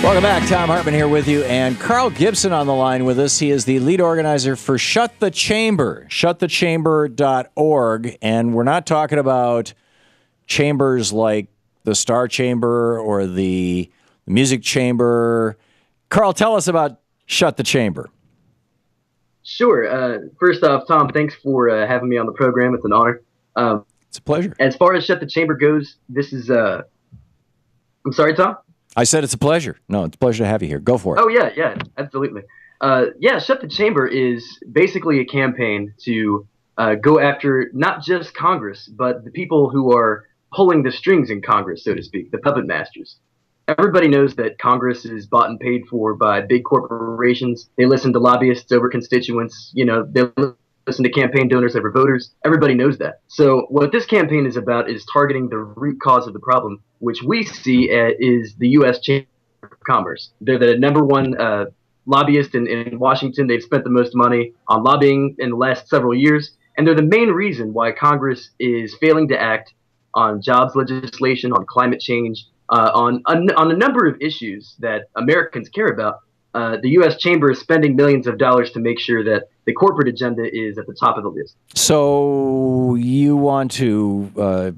Welcome back. Thom Hartmann here with you, and Carl Gibson on the line with us. He is the lead organizer for Shut the Chamber, shutthechamber.org. And we're not talking about chambers like the Star Chamber or the Music Chamber. Carl, tell us about Shut the Chamber. Sure. First off, Tom, thanks for having me on the program. It's an honor. It's a pleasure. As far as Shut the Chamber goes, this is I'm sorry, Tom? I said it's a pleasure. No, it's a pleasure to have you here. Go for it. Oh, yeah, absolutely. Shut the Chamber is basically a campaign to go after not just Congress, but the people who are pulling the strings in Congress, so to speak, the puppet masters. Everybody knows that Congress is bought and paid for by big corporations. They listen to lobbyists over constituents. They listen to campaign donors over voters. Everybody knows that. So what this campaign is about is targeting the root cause of the problem, which we see is the U.S. Chamber of Commerce. They're the number one lobbyist in Washington. They've spent the most money on lobbying in the last several years, and they're the main reason why Congress is failing to act on jobs legislation, on climate change, on a number of issues that Americans care about. The U.S. Chamber is spending millions of dollars to make sure that the corporate agenda is at the top of the list. So you want to,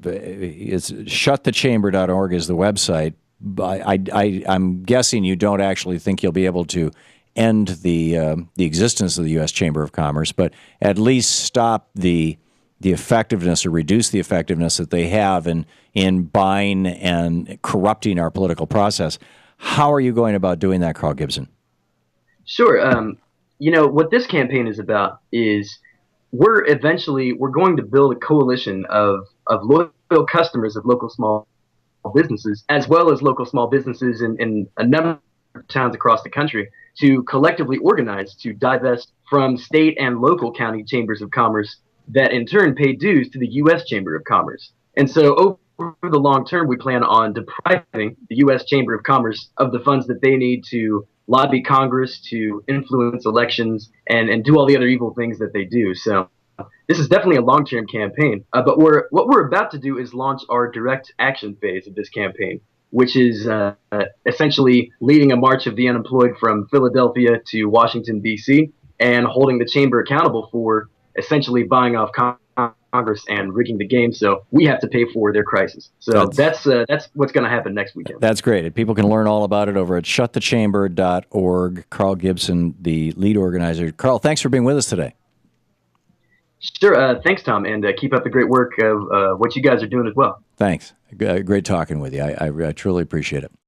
it's shutthechamber.org is the website. I'm guessing you don't actually think you'll be able to end the existence of the U.S. Chamber of Commerce, but at least stop the effectiveness or reduce the effectiveness that they have in buying and corrupting our political process. How are you going about doing that, Carl Gibson? Sure. What this campaign is about is we're going to build a coalition of loyal customers of local small businesses, as well as local small businesses in a number of towns across the country, to collectively organize to divest from state and local county chambers of commerce that in turn pay dues to the U.S. Chamber of Commerce. And so over the long term, we plan on depriving the U.S. Chamber of Commerce of the funds that they need to lobby Congress, to influence elections, and do all the other evil things that they do. So this is definitely a long-term campaign. But what we're about to do is launch our direct action phase of this campaign, which is essentially leading a march of the unemployed from Philadelphia to Washington, D.C., and holding the chamber accountable for essentially buying off Congress and rigging the game, so we have to pay for their crisis. So that's what's going to happen next weekend. That's great. People can learn all about it over at shutthechamber.org. Carl Gibson, the lead organizer. Carl, thanks for being with us today. Sure. Thanks, Tom, and keep up the great work of what you guys are doing as well. Thanks. Great talking with you. I truly appreciate it.